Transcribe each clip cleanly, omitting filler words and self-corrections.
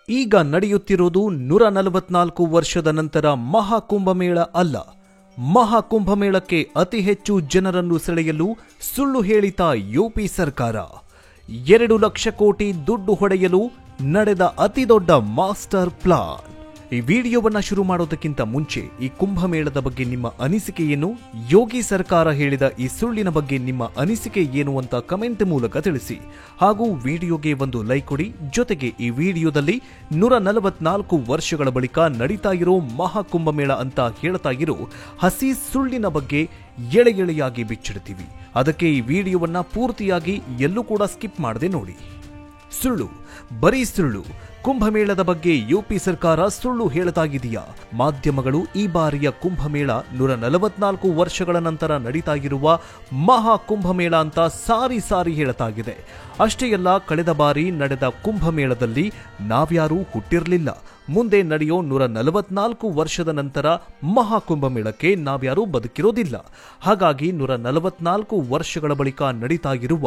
ಈಗ ನಡೆಯುತ್ತಿರುವುದು 144 ವರ್ಷದ ನಂತರ ಮಹಾಕುಂಭಮೇಳ ಅಲ್ಲ. ಮಹಾಕುಂಭಮೇಳಕ್ಕೆ ಅತಿ ಹೆಚ್ಚು ಜನರನ್ನು ಸೆಳೆಯಲು ಸುಳ್ಳು ಹೇಳಿತ ಯುಪಿ ಸರ್ಕಾರ 2 ಲಕ್ಷ ಕೋಟಿ ದುಡ್ಡು ಹೊಡೆಯಲು ನಡೆದ ಅತಿದೊಡ್ಡ ಮಾಸ್ಟರ್ ಪ್ಲಾನ್. ಈ ವಿಡಿಯೋವನ್ನ ಶುರು ಮಾಡೋದಕ್ಕಿಂತ ಮುಂಚೆ ಈ ಕುಂಭಮೇಳದ ಬಗ್ಗೆ ನಿಮ್ಮ ಅನಿಸಿಕೆ ಏನು, ಯೋಗಿ ಸರ್ಕಾರ ಹೇಳಿದ ಈ ಸುಳ್ಳಿನ ಬಗ್ಗೆ ನಿಮ್ಮ ಅನಿಸಿಕೆ ಏನು ಅಂತ ಕಮೆಂಟ್ ಮೂಲಕ ತಿಳಿಸಿ. ಹಾಗೂ ವಿಡಿಯೋಗೆ ಒಂದು ಲೈಕ್ ಕೊಡಿ. ಜೊತೆಗೆ ಈ ವಿಡಿಯೋದಲ್ಲಿ 144 ವರ್ಷಗಳ ಬಳಿಕ ನಡೀತಾ ಇರೋ ಮಹಾಕುಂಭಮೇಳ ಅಂತ ಹೇಳ್ತಾ ಇರೋ ಹಸಿ ಸುಳ್ಳಿನ ಬಗ್ಗೆ ಎಳೆಯಾಗಿ ಬಿಚ್ಚಿಡ್ತೀವಿ. ಅದಕ್ಕೆ ಈ ವಿಡಿಯೋವನ್ನ ಪೂರ್ತಿಯಾಗಿ ಎಲ್ಲೂ ಕೂಡ ಸ್ಕಿಪ್ ಮಾಡದೆ ನೋಡಿ. ಸುಳ್ಳು, ಬರೀ ಸುಳ್ಳು. ಕುಂಭಮೇಳದ ಬಗ್ಗೆ ಯುಪಿ ಸರ್ಕಾರ ಸುಳ್ಳು ಹೇಳತಾಗಿದೆಯಾ? ಮಾಧ್ಯಮಗಳು ಈ ಬಾರಿಯ ಕುಂಭಮೇಳ 144 ವರ್ಷಗಳ ನಂತರ ನಡೀತಾ ಇರುವ ಮಹಾ ಕುಂಭಮೇಳ ಅಂತ ಸಾರಿ ಹೇಳತಾಗಿದೆ. ಅಷ್ಟೇ ಅಲ್ಲ, ಕಳೆದ ಬಾರಿ ನಡೆದ ಕುಂಭಮೇಳದಲ್ಲಿ ನಾವ್ಯಾರೂ ಹುಟ್ಟಿರಲಿಲ್ಲ. ಮುಂದೆ ನಡೆಯೋ 144 ವರ್ಷದ ನಂತರ ಮಹಾಕುಂಭಮೇಳಕ್ಕೆ ನಾವ್ಯಾರೂ ಬದುಕಿರೋದಿಲ್ಲ. ಹಾಗಾಗಿ 144 ವರ್ಷಗಳ ಬಳಿಕ ನಡೀತಾ ಇರುವ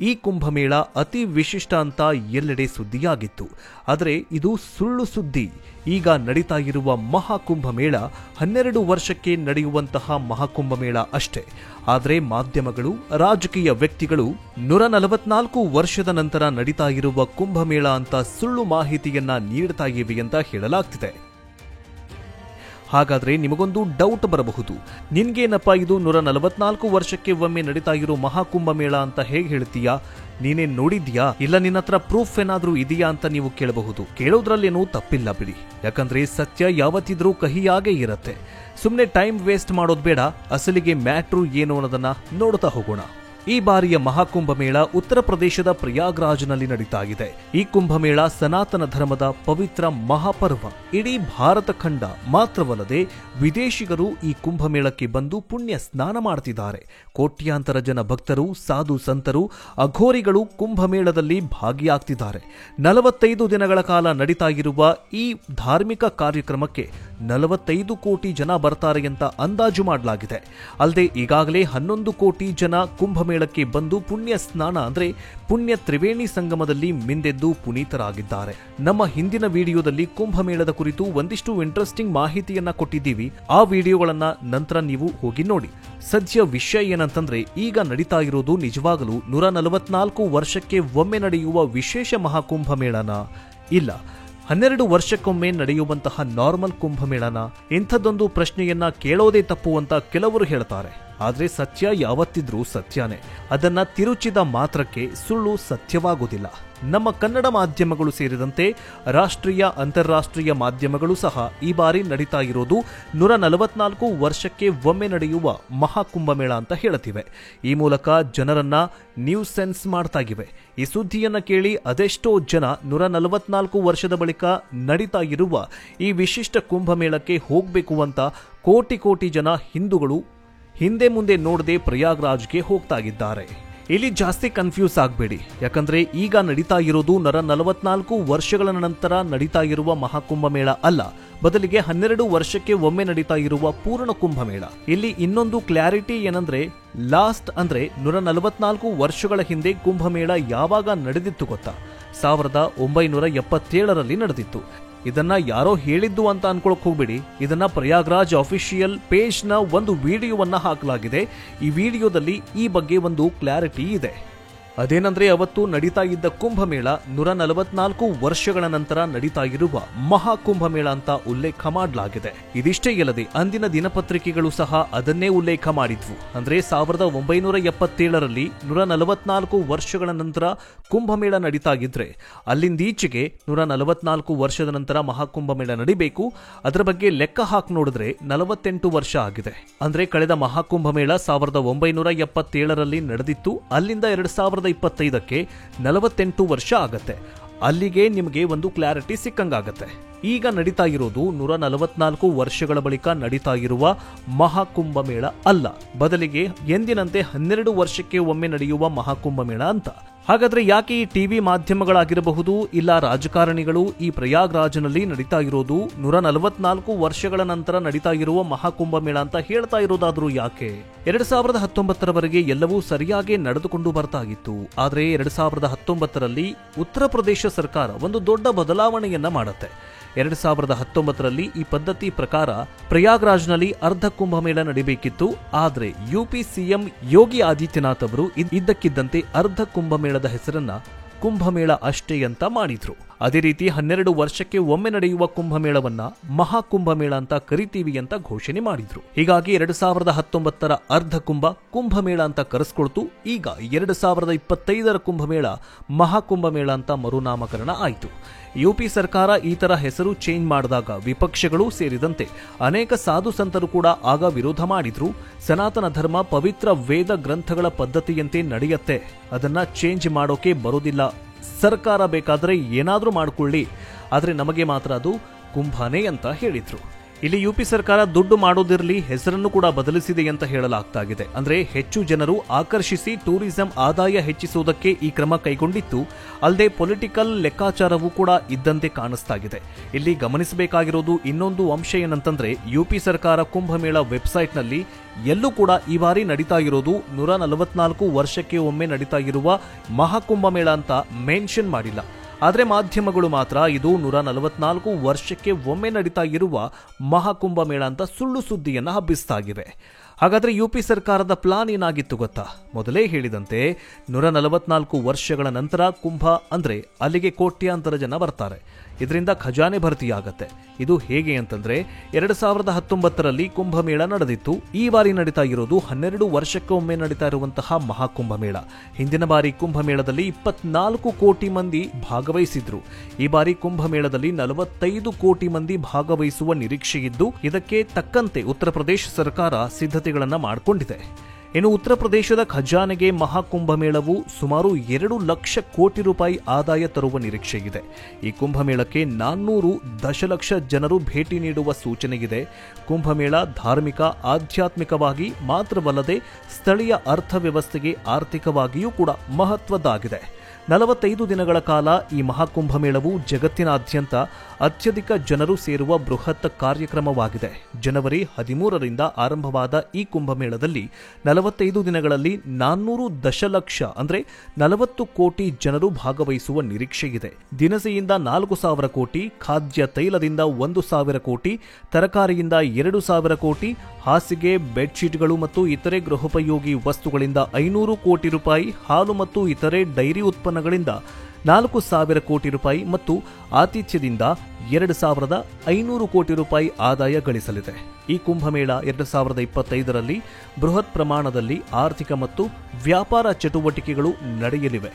ಈ ಕುಂಭಮೇಳ ಅತಿ ವಿಶಿಷ್ಟ ಅಂತ ಎಲ್ಲೆಡೆ ಸುದ್ದಿಯಾಗಿತ್ತು. ಆದರೆ ಇದು ಸುಳ್ಳು ಸುದ್ದಿ. ಈಗ ನಡೀತಾ ಇರುವ ಮಹಾಕುಂಭಮೇಳ 12 ವರ್ಷಕ್ಕೆ ನಡೆಯುವಂತಹ ಮಹಾಕುಂಭಮೇಳ ಅಷ್ಟೇ. ಆದರೆ ಮಾಧ್ಯಮಗಳು, ರಾಜಕೀಯ ವ್ಯಕ್ತಿಗಳು 144 ವರ್ಷದ ನಂತರ ನಡೀತಾ ಇರುವ ಕುಂಭಮೇಳ ಅಂತ ಸುಳ್ಳು ಮಾಹಿತಿಯನ್ನ ನೀಡ್ತಾ ಇವೆ ಅಂತ ಹೇಳಲಾಗ್ತಿದೆ. ಹಾಗಾದ್ರೆ ನಿಮಗೊಂದು ಡೌಟ್ ಬರಬಹುದು, ನಿನ್ಗೇನಪ್ಪ ಇದು 144 ವರ್ಷಕ್ಕೆ ಒಮ್ಮೆ ನಡೀತಾ ಇರೋ ಮಹಾಕುಂಭಮೇಳ ಅಂತ ಹೇಗೆ ಹೇಳ್ತೀಯಾ? ನೀನೇನ್ ನೋಡಿದ್ಯಾ? ಇಲ್ಲ ನಿನ್ನ ಹತ್ರ ಪ್ರೂಫ್ ಏನಾದ್ರೂ ಇದೆಯಾ ಅಂತ ನೀವು ಕೇಳಬಹುದು. ಕೇಳೋದ್ರಲ್ಲೇನೂ ತಪ್ಪಿಲ್ಲ ಬಿಡಿ, ಯಾಕಂದ್ರೆ ಸತ್ಯ ಯಾವತ್ತಿದ್ರೂ ಕಹಿಯಾಗೇ ಇರತ್ತೆ. ಸುಮ್ನೆ ಟೈಮ್ ವೇಸ್ಟ್ ಮಾಡೋದ್ ಬೇಡ, ಅಸಲಿಗೆ ಮ್ಯಾಟ್ರು ಏನು ಅನ್ನೋದನ್ನ ನೋಡ್ತಾ ಹೋಗೋಣ. ಈ ಬಾರಿಯ ಮಹಾಕುಂಭಮೇಳ ಉತ್ತರ ಪ್ರದೇಶದ ಪ್ರಯಾಗ್ರಾಜ್ನಲ್ಲಿ ನಡೀತಾ ಇದೆ. ಈ ಕುಂಭಮೇಳ ಸನಾತನ ಧರ್ಮದ ಪವಿತ್ರ ಮಹಾಪರ್ವ. ಇಡೀ ಭಾರತ ಖಂಡ ಮಾತ್ರವಲ್ಲದೆ ವಿದೇಶಿಗರು ಈ ಕುಂಭಮೇಳಕ್ಕೆ ಬಂದು ಪುಣ್ಯ ಸ್ನಾನ ಮಾಡ್ತಿದ್ದಾರೆ. ಕೋಟ್ಯಾಂತರ ಜನ ಭಕ್ತರು, ಸಾಧು ಸಂತರು, ಅಘೋರಿಗಳು ಕುಂಭಮೇಳದಲ್ಲಿ ಭಾಗಿಯಾಗ್ತಿದ್ದಾರೆ. 45 ದಿನಗಳ ಕಾಲ ನಡೀತಾ ಇರುವ ಈ ಧಾರ್ಮಿಕ ಕಾರ್ಯಕ್ರಮಕ್ಕೆ 45 ಕೋಟಿ ಜನ ಬರ್ತಾರೆ ಅಂತ ಅಂದಾಜು ಮಾಡಲಾಗಿದೆ. ಅಲ್ಲದೆ ಈಗಾಗಲೇ 11 ಕೋಟಿ ಜನ ಕುಂಭಮೇಳಕ್ಕೆ ಬಂದು ಪುಣ್ಯ ಸ್ನಾನ ಅಂದ್ರೆ ಪುಣ್ಯ ತ್ರಿವೇಣಿ ಸಂಗಮದಲ್ಲಿ ಮಿಂದೆದ್ದು ಪುನೀತರಾಗಿದ್ದಾರೆ. ನಮ್ಮ ಹಿಂದಿನ ವಿಡಿಯೋದಲ್ಲಿ ಕುಂಭಮೇಳದ ಕುರಿತು ಒಂದಿಷ್ಟು ಇಂಟ್ರೆಸ್ಟಿಂಗ್ ಮಾಹಿತಿಯನ್ನ ಕೊಟ್ಟಿದ್ದೀವಿ. ಆ ವಿಡಿಯೋಗಳನ್ನ ನಂತರ ನೀವು ಹೋಗಿ ನೋಡಿ. ಸದ್ಯ ವಿಷಯ ಏನಂತಂದ್ರೆ, ಈಗ ನಡೀತಾ ಇರೋದು ನಿಜವಾಗಲೂ 144 ವರ್ಷಕ್ಕೆ ಒಮ್ಮೆ ನಡೆಯುವ ವಿಶೇಷ ಮಹಾಕುಂಭಮೇಳನ? ಇಲ್ಲ, 12 ವರ್ಷಕ್ಕೊಮ್ಮೆ ನಡೆಯುವಂತಹ ನಾರ್ಮಲ್ ಕುಂಭಮೇಳನ? ಇಂಥದ್ದೊಂದು ಪ್ರಶ್ನೆಯನ್ನ ಕೇಳೋದೇ ತಪ್ಪು ಅಂತ ಕೆಲವರು ಹೇಳ್ತಾರೆ. ಆದ್ರೆ ಸತ್ಯ ಯಾವತ್ತಿದ್ರೂ ಸತ್ಯನೇ. ಅದನ್ನ ತಿರುಚಿದ ಮಾತ್ರಕ್ಕೆ ಸುಳ್ಳು ಸತ್ಯವಾಗುವುದಿಲ್ಲ. ನಮ್ಮ ಕನ್ನಡ ಮಾಧ್ಯಮಗಳು ಸೇರಿದಂತೆ ರಾಷ್ಟ್ರೀಯ, ಅಂತಾರಾಷ್ಟ್ರೀಯ ಮಾಧ್ಯಮಗಳು ಸಹ ಈ ಬಾರಿ ನಡೀತಾ ಇರೋದು 144 ವರ್ಷಕ್ಕೆ ಒಮ್ಮೆ ನಡೆಯುವ ಮಹಾಕುಂಭಮೇಳ ಅಂತ ಹೇಳುತ್ತಿವೆ. ಈ ಮೂಲಕ ಜನರನ್ನ ನ್ಯೂಸ್ ಸೆನ್ಸ್ ಮಾಡ್ತಾ ಇವೆ. ಈ ಸುದ್ದಿಯನ್ನ ಕೇಳಿ ಅದೆಷ್ಟೋ ಜನ 144 ವರ್ಷದ ಬಳಿಕ ನಡೀತಾ ಇರುವ ಈ ವಿಶಿಷ್ಟ ಕುಂಭಮೇಳಕ್ಕೆ ಹೋಗ್ಬೇಕು ಅಂತ ಕೋಟಿ ಜನ ಹಿಂದೂಗಳು ಹಿಂದೆ ಮುಂದೆ ನೋಡದೆ ಪ್ರಯಾಗ್ರಾಜ್ಗೆ ಹೋಗ್ತಾ ಇದ್ದಾರೆ. ಇಲ್ಲಿ ಜಾಸ್ತಿ ಕನ್ಫ್ಯೂಸ್ ಆಗಬೇಡಿ, ಯಾಕಂದ್ರೆ ಈಗ ನಡೀತಾ ಇರೋದು 144 ವರ್ಷಗಳ ನಂತರ ನಡೀತಾ ಇರುವ ಮಹಾಕುಂಭಮೇಳ ಅಲ್ಲ, ಬದಲಿಗೆ 12 ವರ್ಷಕ್ಕೆ ಒಮ್ಮೆ ನಡೀತಾ ಇರುವ ಪೂರ್ಣ ಕುಂಭಮೇಳ. ಇಲ್ಲಿ ಇನ್ನೊಂದು ಕ್ಲಾರಿಟಿ ಏನಂದ್ರೆ, ಲಾಸ್ಟ್ ಅಂದ್ರೆ 144 ವರ್ಷಗಳ ಹಿಂದೆ ಕುಂಭಮೇಳ ಯಾವಾಗ ನಡೆದಿತ್ತು ಗೊತ್ತಾ? 1977ರಲ್ಲಿ ನಡೆದಿತ್ತು. ಇದನ್ನ ಯಾರೋ ಹೇಳಿದ್ದು ಅಂತ ಅನ್ಕೊಳಕ್ ಹೋಗ್ಬೇಡಿ. ಇದನ್ನ ಪ್ರಯಾಗ್ರಾಜ್ ಅಫಿಷಿಯಲ್ ಪೇಜ್ ನ ಒಂದು ವಿಡಿಯೋವನ್ನ ಹಾಕಲಾಗಿದೆ. ಈ ವಿಡಿಯೋದಲ್ಲಿ ಈ ಬಗ್ಗೆ ಒಂದು ಕ್ಲಾರಿಟಿ ಇದೆ. ಅದೇನಂದ್ರೆ, ಅವತ್ತು ನಡೀತಾ ಇದ್ದ ಕುಂಭಮೇಳ 144 ವರ್ಷಗಳ ನಂತರ ನಡೀತಾ ಇರುವ ಮಹಾಕುಂಭಮೇಳ ಅಂತ ಉಲ್ಲೇಖ ಮಾಡಲಾಗಿದೆ. ಇದಿಷ್ಟೇ ಇಲ್ಲದೆ ಅಂದಿನ ದಿನಪತ್ರಿಕೆಗಳು ಸಹ ಅದನ್ನೇ ಉಲ್ಲೇಖ ಮಾಡಿದ್ವು. ಅಂದ್ರೆ 1977ರಲ್ಲಿ 144 ವರ್ಷಗಳ ನಂತರ ಕುಂಭಮೇಳ ನಡೀತಾ ಇದ್ರೆ, ಅಲ್ಲಿಂದೀಚೆಗೆ 144 ವರ್ಷದ ನಂತರ ಮಹಾಕುಂಭಮೇಳ ನಡಿಬೇಕು. ಅದರ ಬಗ್ಗೆ ಲೆಕ್ಕ ಹಾಕಿ ನೋಡಿದ್ರೆ 48 ವರ್ಷ ಆಗಿದೆ. ಅಂದ್ರೆ ಕಳೆದ ಮಹಾಕುಂಭಮೇಳ 1977ರಲ್ಲಿ ನಡೆದಿತ್ತು. ಅಲ್ಲಿಂದ 2025ಕ್ಕೆ 48 ವರ್ಷ ಆಗತ್ತೆ. ಅಲ್ಲಿಗೆ ನಿಮಗೆ ಒಂದು ಕ್ಲಾರಿಟಿ ಸಿಕ್ಕಂಗಾಗತ್ತೆ. ಈಗ ನಡೀತಾ ಇರೋದು 144 ವರ್ಷಗಳ ಬಳಿಕ ನಡೀತಾ ಇರುವ ಮಹಾಕುಂಭಮೇಳ ಅಲ್ಲ, ಬದಲಿಗೆ ಎಂದಿನಂತೆ 12 ವರ್ಷಕ್ಕೆ ಒಮ್ಮೆ ನಡೆಯುವ ಮಹಾಕುಂಭಮೇಳ ಅಂತ. ಹಾಗಾದ್ರೆ ಯಾಕೆ ಈ ಟಿವಿ ಮಾಧ್ಯಮಗಳಾಗಿರಬಹುದು ಇಲ್ಲ ರಾಜಕಾರಣಿಗಳು ಈ ಪ್ರಯಾಗ್ರಾಜ್ನಲ್ಲಿ ನಡೀತಾ ಇರೋದು 144 ವರ್ಷಗಳ ನಂತರ ನಡೀತಾ ಇರುವ ಮಹಾಕುಂಭಮೇಳ ಅಂತ ಹೇಳ್ತಾ ಇರೋದಾದ್ರೂ ಯಾಕೆ? 2019ರವರೆಗೆ ಎಲ್ಲವೂ ಸರಿಯಾಗಿ ನಡೆದುಕೊಂಡು ಬರ್ತಾ ಇತ್ತು. ಆದ್ರೆ 2019ರಲ್ಲಿ ಉತ್ತರ ಪ್ರದೇಶ ಸರ್ಕಾರ ಒಂದು ದೊಡ್ಡ ಬದಲಾವಣೆಯನ್ನ ಮಾಡುತ್ತೆ. 2019ರಲ್ಲಿ ಈ ಪದ್ಧತಿ ಪ್ರಕಾರ ಪ್ರಯಾಗ್ರಾಜ್ನಲ್ಲಿ ಅರ್ಧ ಕುಂಭಮೇಳ ನಡೀಬೇಕಿತ್ತು. ಆದ್ರೆ ಯುಪಿ ಸಿಎಂ ಯೋಗಿ ಆದಿತ್ಯನಾಥ್ ಅವರು ಇದ್ದಕ್ಕಿದ್ದಂತೆ ಅರ್ಧ ಕುಂಭಮೇಳದ ಹೆಸರನ್ನ ಕುಂಭಮೇಳ ಅಷ್ಟೇ ಅಂತ ಮಾಡಿದ್ರು. ಅದೇ ರೀತಿ 12 ವರ್ಷಕ್ಕೆ ಒಮ್ಮೆ ನಡೆಯುವ ಕುಂಭಮೇಳವನ್ನ ಮಹಾಕುಂಭಮೇಳ ಅಂತ ಕರಿತೀವಿ ಅಂತ ಘೋಷಣೆ ಮಾಡಿದ್ರು. ಹೀಗಾಗಿ 2019ರ ಅರ್ಧ ಕುಂಭಮೇಳ ಅಂತ ಕರೆಸ್ಕೊಳ್ತು. ಈಗ 2025ರ ಕುಂಭಮೇಳ ಮಹಾಕುಂಭಮೇಳ ಅಂತ ಮರುನಾಮಕರಣ ಆಯಿತು. ಯುಪಿ ಸರ್ಕಾರ ಈ ತರ ಹೆಸರು ಚೇಂಜ್ ಮಾಡಿದಾಗ ವಿಪಕ್ಷಗಳು ಸೇರಿದಂತೆ ಅನೇಕ ಸಾಧು ಸಂತರು ಕೂಡ ಆಗ ವಿರೋಧ ಮಾಡಿದ್ರು. ಸನಾತನ ಧರ್ಮ ಪವಿತ್ರ ವೇದ ಗ್ರಂಥಗಳ ಪದ್ಧತಿಯಂತೆ ನಡೆಯುತ್ತೆ, ಅದನ್ನ ಚೇಂಜ್ ಮಾಡೋಕೆ ಬರೋದಿಲ್ಲ. ಸರ್ಕಾರ ಬೇಕಾದ್ರೆ ಏನಾದ್ರೂ ಮಾಡ್ಕೊಳ್ಳಿ, ಆದ್ರೆ ನಮಗೆ ಮಾತ್ರ ಅದು ಕುಂಭನೇ ಅಂತ ಹೇಳಿದ್ರು. ಇಲ್ಲಿ ಯುಪಿ ಸರ್ಕಾರ ದುಡ್ಡು ಮಾಡೋದಿರಲಿ, ಹೆಸರನ್ನು ಕೂಡ ಬದಲಿಸಿದೆ ಅಂತ ಹೇಳಲಾಗ್ತಾ ಇದೆ. ಅಂದ್ರೆ ಹೆಚ್ಚು ಜನರು ಆಕರ್ಷಿಸಿ ಟೂರಿಸಂ ಆದಾಯ ಹೆಚ್ಚಿಸುವುದಕ್ಕೆ ಈ ಕ್ರಮ ಕೈಗೊಂಡಿತ್ತು. ಅಲ್ಲದೆ ಪೊಲಿಟಿಕಲ್ ಲೆಕ್ಕಾಚಾರವೂ ಕೂಡ ಇದ್ದಂತೆ ಕಾಣಿಸ್ತಾ ಇದೆ. ಇಲ್ಲಿ ಗಮನಿಸಬೇಕಾಗಿರೋದು ಇನ್ನೊಂದು ಅಂಶ ಏನಂತಂದ್ರೆ, ಯುಪಿ ಸರ್ಕಾರ ಕುಂಭಮೇಳ ವೆಬ್ಸೈಟ್ನಲ್ಲಿ ಎಲ್ಲೂ ಕೂಡ ಈ ಬಾರಿ ನಡೀತಾ ಇರೋದು 144 ವರ್ಷಕ್ಕೆ ಒಮ್ಮೆ ನಡೀತಾ ಇರುವ ಮಹಾಕುಂಭಮೇಳ ಅಂತ ಮೆನ್ಷನ್ ಮಾಡಿಲ್ಲ. ಆದರೆ ಮಾಧ್ಯಮಗಳು ಮಾತ್ರ ಇದು 144 ವರ್ಷಕ್ಕೆ ಒಮ್ಮೆ ನಡೀತಾ ಇರುವ ಮಹಾಕುಂಭಮೇಳ ಅಂತ ಸುಳ್ಳು ಸುದ್ದಿಯನ್ನು ಹಬ್ಬಿಸ್ತಾಗಿವೆ. ಹಾಗಾದ್ರೆ ಯುಪಿ ಸರ್ಕಾರದ ಪ್ಲಾನ್ ಏನಾಗಿತ್ತು ಗೊತ್ತಾ? ಮೊದಲೇ ಹೇಳಿದಂತೆ 144 ವರ್ಷಗಳ ನಂತರ ಕುಂಭ ಅಂದ್ರೆ ಅಲ್ಲಿಗೆ ಕೋಟ್ಯಾಂತರ ಜನ ಬರ್ತಾರೆ. ಇದರಿಂದ ಖಜಾನೆ ಭರ್ತಿಯಾಗತ್ತೆ. ಇದು ಹೇಗೆ ಅಂತಂದ್ರೆ 2019ರಲ್ಲಿ ಕುಂಭಮೇಳ ನಡೆದಿತ್ತು. ಈ ಬಾರಿ ನಡೀತಾ ಇರೋದು 12 ವರ್ಷಕ್ಕೊಮ್ಮೆ ನಡೀತಾ ಇರುವಂತಹ ಮಹಾಕುಂಭಮೇಳ. ಹಿಂದಿನ ಬಾರಿ ಕುಂಭಮೇಳದಲ್ಲಿ 24 ಕೋಟಿ ಮಂದಿ ಭಾಗವಹಿಸಿದ್ರು. ಈ ಬಾರಿ ಕುಂಭಮೇಳದಲ್ಲಿ 45 ಕೋಟಿ ಮಂದಿ ಭಾಗವಹಿಸುವ ನಿರೀಕ್ಷೆ ಇದ್ದು, ಇದಕ್ಕೆ ತಕ್ಕಂತೆ ಉತ್ತರ ಪ್ರದೇಶ ಸರ್ಕಾರ ಸಿದ್ಧತೆಗಳನ್ನ ಮಾಡಿಕೊಂಡಿದೆ. ಇನ್ನು ಉತ್ತರ ಪ್ರದೇಶದ ಖಜಾನೆಗೆ ಮಹಾಕುಂಭಮೇಳವು ಸುಮಾರು 2 ಲಕ್ಷ ಕೋಟಿ ರೂಪಾಯಿ ಆದಾಯ ತರುವ ನಿರೀಕ್ಷೆ ಇದೆ. ಈ ಕುಂಭಮೇಳಕ್ಕೆ 400 ದಶಲಕ್ಷ ಜನರು ಭೇಟಿ ನೀಡುವ ಸೂಚನೆ ಇದೆ. ಕುಂಭಮೇಳ ಧಾರ್ಮಿಕ ಆಧ್ಯಾತ್ಮಿಕವಾಗಿ ಮಾತ್ರವಲ್ಲದೆ ಸ್ಥಳೀಯ ಅರ್ಥವ್ಯವಸ್ಥೆಗೆ ಆರ್ಥಿಕವಾಗಿಯೂ ಕೂಡ ಮಹತ್ವದ್ದಾಗಿದೆ. 45 ದಿನಗಳ ಕಾಲ ಈ ಮಹಾಕುಂಭಮೇಳವು ಜಗತ್ತಿನಾದ್ಯಂತ ಅತ್ಯಧಿಕ ಜನರು ಸೇರುವ ಬೃಹತ್ ಕಾರ್ಯಕ್ರಮವಾಗಿದೆ. ಜನವರಿ 13ರಿಂದ ಆರಂಭವಾದ ಈ ಕುಂಭಮೇಳದಲ್ಲಿ 45 ದಿನಗಳಲ್ಲಿ 400 ದಶಲಕ್ಷ ಅಂದ್ರೆ 40 ಕೋಟಿ ಜನರು ಭಾಗವಹಿಸುವ ನಿರೀಕ್ಷೆ ಇದೆ. ದಿನಸಿಯಿಂದ 4,000 ಕೋಟಿ, ಖಾದ್ಯ ತೈಲದಿಂದ 1,000 ಕೋಟಿ, ತರಕಾರಿಯಿಂದ 2,000 ಕೋಟಿ, ಹಾಸಿಗೆ, ಬೆಡ್ಶೀಟ್ಗಳು ಮತ್ತು ಇತರೆ ಗೃಹೋಪಯೋಗಿ ವಸ್ತುಗಳಿಂದ 500 ಕೋಟಿ ರೂಪಾಯಿ, ಹಾಲು ಮತ್ತು ಇತರೆ ಡೈರಿ ಉತ್ಪನ್ನಗಳಿಂದ 4,000 ಕೋಟಿ ರೂಪಾಯಿ ಮತ್ತು ಆತಿಥ್ಯದಿಂದ 2,500 ಕೋಟಿ ರೂಪಾಯಿ ಆದಾಯ ಗಳಿಸಲಿದೆ. ಈ ಕುಂಭಮೇಳ 2025ರಲ್ಲಿ ಬೃಹತ್ ಪ್ರಮಾಣದಲ್ಲಿ ಆರ್ಥಿಕ ಮತ್ತು ವ್ಯಾಪಾರ ಚಟುವಟಿಕೆಗಳು ನಡೆಯಲಿವೆ.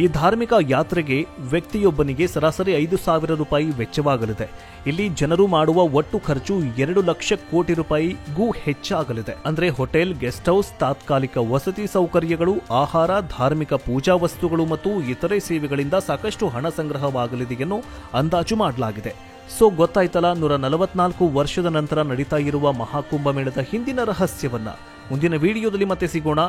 ಈ ಧಾರ್ಮಿಕ ಯಾತ್ರೆಗೆ ವ್ಯಕ್ತಿಯೊಬ್ಬನಿಗೆ ಸರಾಸರಿ 5,000 ರೂಪಾಯಿ ವೆಚ್ಚವಾಗಲಿದೆ. ಇಲ್ಲಿ ಜನರು ಮಾಡುವ ಒಟ್ಟು ಖರ್ಚು 2 ಲಕ್ಷ ಕೋಟಿ ರೂಪಾಯಿಗೂ ಹೆಚ್ಚಾಗಲಿದೆ. ಅಂದ್ರೆ ಹೋಟೆಲ್, ಗೆಸ್ಟ್ ಹೌಸ್, ತಾತ್ಕಾಲಿಕ ವಸತಿ ಸೌಕರ್ಯಗಳು, ಆಹಾರ, ಧಾರ್ಮಿಕ ಪೂಜಾ ವಸ್ತುಗಳು ಮತ್ತು ಇತರೆ ಸೇವೆಗಳಿಂದ ಸಾಕಷ್ಟು ಹಣ ಸಂಗ್ರಹವಾಗಲಿದೆ ಎಂದು ಅಂದಾಜು ಮಾಡಲಾಗಿದೆ. ಸೊ ಗೊತ್ತಾಯ್ತಲ್ಲ, 144 ವರ್ಷದ ನಂತರ ನಡೀತಾ ಇರುವ ಮಹಾಕುಂಭಮೇಳದ ಹಿಂದಿನ ರಹಸ್ಯವನ್ನ. ಮುಂದಿನ ವಿಡಿಯೋದಲ್ಲಿ ಮತ್ತೆ ಸಿಗೋಣ.